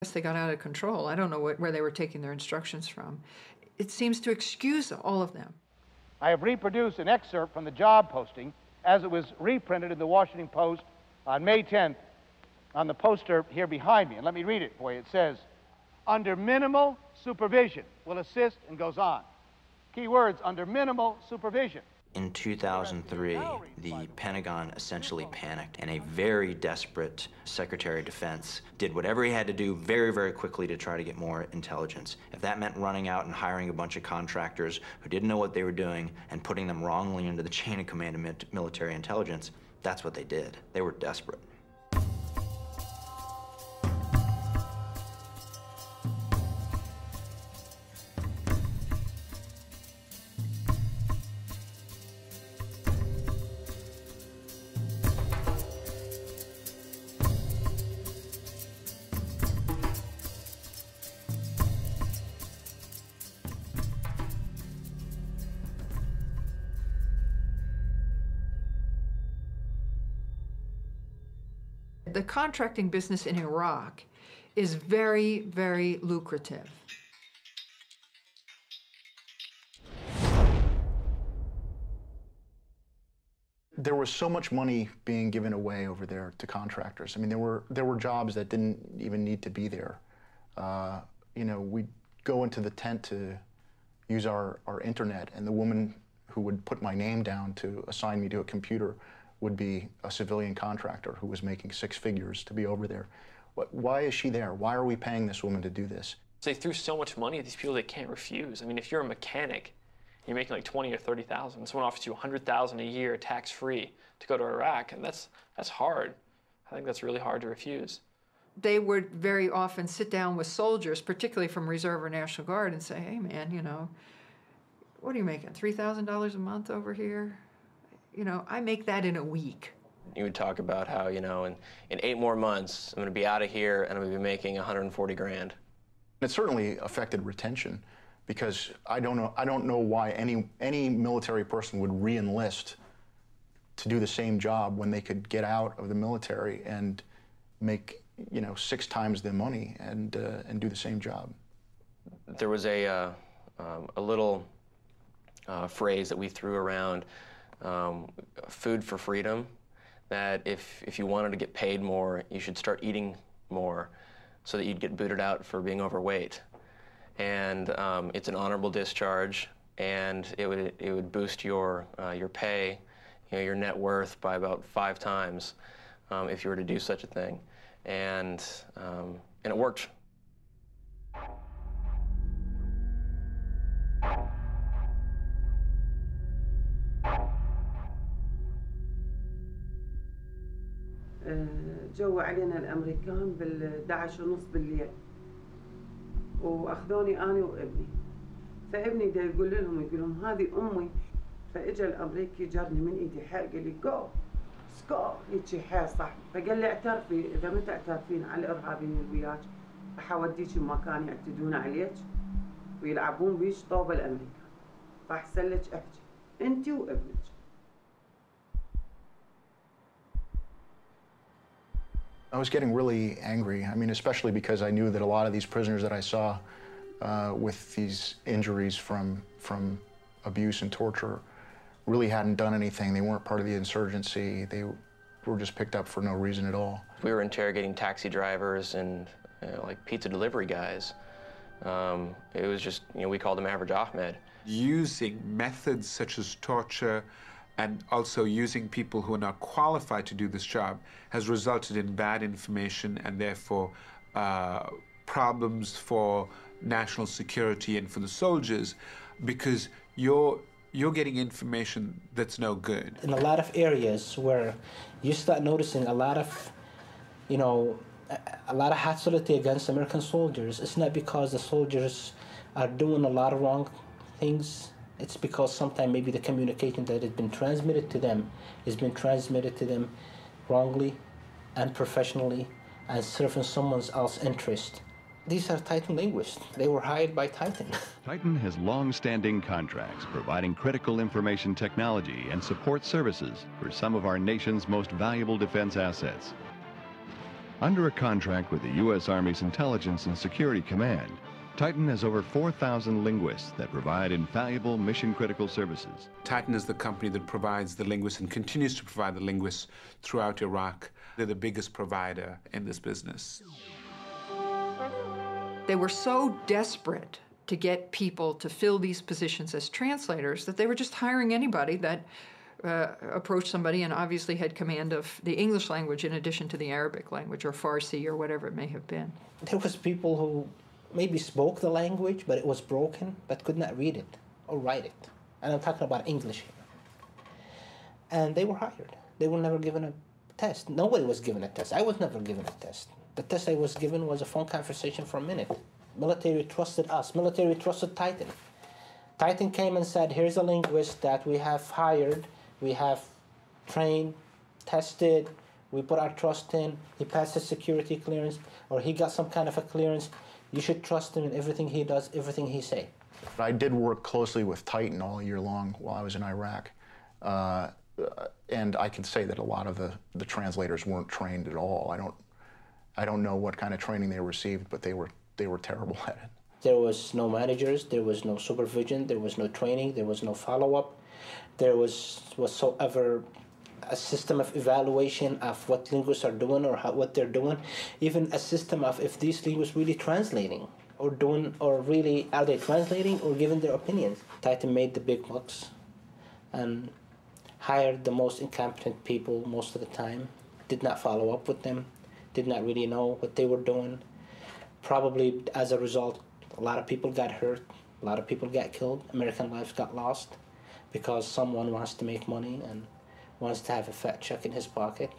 Yes, they got out of control. I don't know where they were taking their instructions from. It seems to excuse all of them. I have reproduced an excerpt from the job posting as it was reprinted in the Washington Post on May 10th on the poster here behind me. And let me read it for you. It says, under minimal supervision, will assist, and goes on. Key words, under minimal supervision. In 2003, the Pentagon essentially panicked, and a very desperate Secretary of Defense did whatever he had to do very, very quickly to try to get more intelligence. If that meant running out and hiring a bunch of contractors who didn't know what they were doing and putting them wrongly into the chain of command of military intelligence, that's what they did. They were desperate. The contracting business in Iraq is very, very lucrative. There was so much money being given away over there to contractors. I mean, there were jobs that didn't even need to be there. You know, we'd go into the tent to use our internet, and the woman who would put my name down to assign me to a computer would be a civilian contractor who was making 6 figures to be over there. Why is she there? Why are we paying this woman to do this? They threw so much money at these people they can't refuse. I mean, if you're a mechanic, you're making like 20 or 30,000. Someone offers you 100,000 a year tax-free to go to Iraq, and that's hard. I think that's really hard to refuse. They would very often sit down with soldiers, particularly from Reserve or National Guard, and say, hey man, you know, what are you making, $3,000 a month over here? You know, I make that in a week. You would talk about how, you know, in 8 more months, I'm going to be out of here and I'm going to be making 140 grand. It certainly affected retention, because I don't know why any military person would re-enlist to do the same job when they could get out of the military and make, you know, 6 times the money and do the same job. There was a little phrase that we threw around, food for freedom, that if you wanted to get paid more, you should start eating more so that you'd get booted out for being overweight. And it's an honorable discharge, and it would boost your pay, you know, your net worth by about 5 times if you were to do such a thing. And it worked. جو علينا الامريكان بال11:30 بالليل واخذوني انا وابني، فابني دا يقول لهم هذه امي، فاجا الامريكي جرني من ايدي حق قال لي جو سكو هيك حيل صح، فقال لي اعترفي، اذا ما تعترفين على الارهابيين اللي وياك راح اوديك مكان يعتدون عليك ويلعبون بيش طوبه الامريكان، فاحسن لك احكي انت وابنك. I was getting really angry. I mean, especially because I knew that a lot of these prisoners that I saw with these injuries from abuse and torture really hadn't done anything. They weren't part of the insurgency. They were just picked up for no reason at all. We were interrogating taxi drivers and like pizza delivery guys. It was just, you know, we called them Average Ahmed. Using methods such as torture and also using people who are not qualified to do this job has resulted in bad information and therefore problems for national security and for the soldiers, because you're getting information that's no good. In a lot of areas where you start noticing a lot of, you know, a lot of hostility against American soldiers, it's not because the soldiers are doing a lot of wrong things. It's because sometimes maybe the communication that has been transmitted to them has been transmitted to them wrongly, unprofessionally, and serving someone else's interest. These are Titan linguists. They were hired by Titan. Titan has long-standing contracts providing critical information technology and support services for some of our nation's most valuable defense assets. Under a contract with the U.S. Army's Intelligence and Security Command, Titan has over 4,000 linguists that provide invaluable mission-critical services. Titan is the company that provides the linguists and continues to provide the linguists throughout Iraq. They're the biggest provider in this business. They were so desperate to get people to fill these positions as translators that they were just hiring anybody that approached somebody and obviously had command of the English language in addition to the Arabic language or Farsi or whatever it may have been. There was people who maybe spoke the language, but it was broken, but could not read it or write it. And I'm talking about English here. And they were hired. They were never given a test. Nobody was given a test. I was never given a test. The test I was given was a phone conversation for a minute. Military trusted us. Military trusted Titan. Titan came and said, here's a linguist that we have hired, we have trained, tested, we put our trust in, he passed his security clearance, or he got some kind of a clearance. You should trust him in everything he does, everything he says. I did work closely with Titan all year long while I was in Iraq. And I can say that a lot of the translators weren't trained at all. I don't know what kind of training they received, but they were terrible at it. There was no managers, there was no supervision, there was no training, there was no follow-up. There was whatsoever a system of evaluation of what linguists are doing or what they're doing, even a system of if these linguists really translating or doing, or really are they translating or giving their opinions. Titan made the big bucks and hired the most incompetent people most of the time, did not follow up with them, did not really know what they were doing. Probably as a result, a lot of people got hurt, a lot of people got killed, American lives got lost because someone wants to make money and wants to have a fat check in his pocket.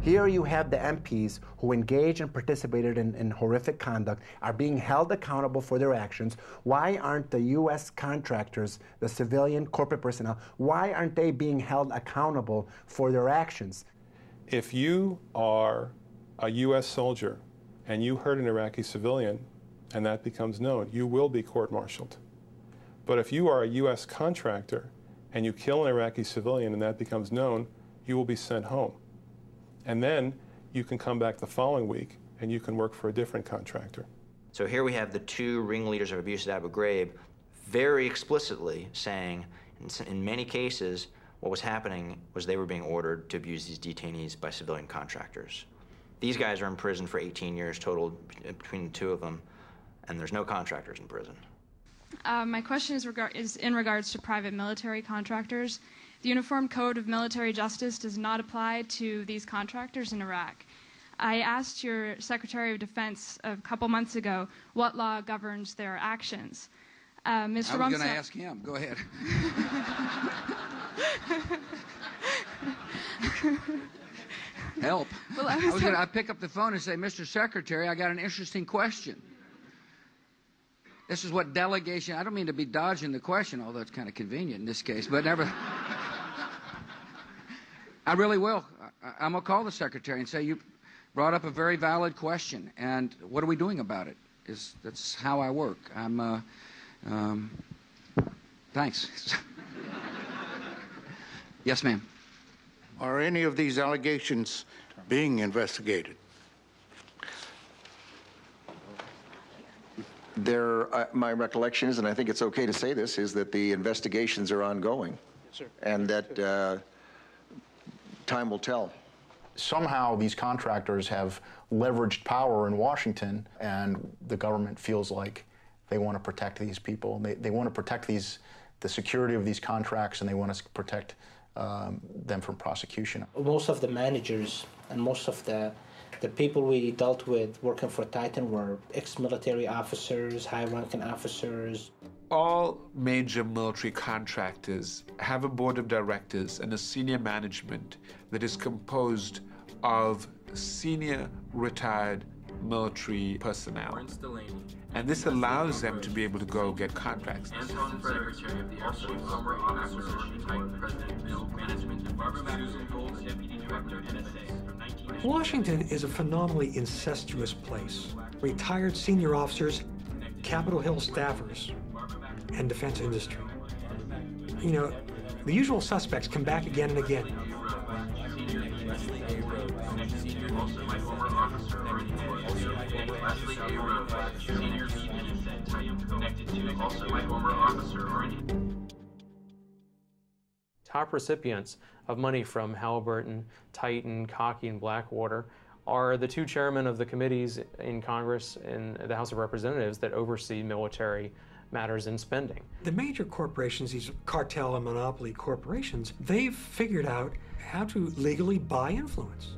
Here you have the MPs who engaged and participated in horrific conduct are being held accountable for their actions. Why aren't the U.S. contractors, the civilian corporate personnel, why aren't they being held accountable for their actions? If you are a U.S. soldier and you hurt an Iraqi civilian and that becomes known, you will be court-martialed. But if you are a U.S. contractor and you kill an Iraqi civilian and that becomes known, you will be sent home. And then you can come back the following week and you can work for a different contractor. So here we have the two ringleaders of abuse at Abu Ghraib very explicitly saying, in many cases, what was happening was they were being ordered to abuse these detainees by civilian contractors. These guys are in prison for 18 years total between the two of them, and there's no contractors in prison. My question is in regards to private military contractors. The Uniform Code of Military Justice does not apply to these contractors in Iraq. I asked your Secretary of Defense a couple months ago what law governs their actions. Mr. I was going to ask him. Go ahead. Help. Well, I pick up the phone and say, Mr. Secretary, I got an interesting question. This is what delegation, I don't mean to be dodging the question, although it's kind of convenient in this case, but never. I really will. I'm going to call the Secretary and say, you brought up a very valid question, and what are we doing about it? That's how I work. Thanks. Yes, ma'am. Are any of these allegations being investigated? My recollection is, and I think it's okay to say this, is that the investigations are ongoing. Yes, sir. And that time will tell. Somehow these contractors have leveraged power in Washington, and the government feels like they want to protect these people. They want to protect the security of these contracts, and they want to protect them from prosecution. Most of the managers and most of the people we dealt with working for Titan were ex-military officers, high-ranking officers. All major military contractors have a board of directors and a senior management that is composed of senior retired military personnel. And this allows them to be able to go get contracts. Washington is a phenomenally incestuous place. Retired senior officers, Capitol Hill staffers, and defense industry. You know, the usual suspects come back again and again. Top recipients of money from Halliburton, Titan, Cockey, and Blackwater are the two chairmen of the committees in Congress and the House of Representatives that oversee military matters and spending. The major corporations, these cartel and monopoly corporations, they've figured out how to legally buy influence.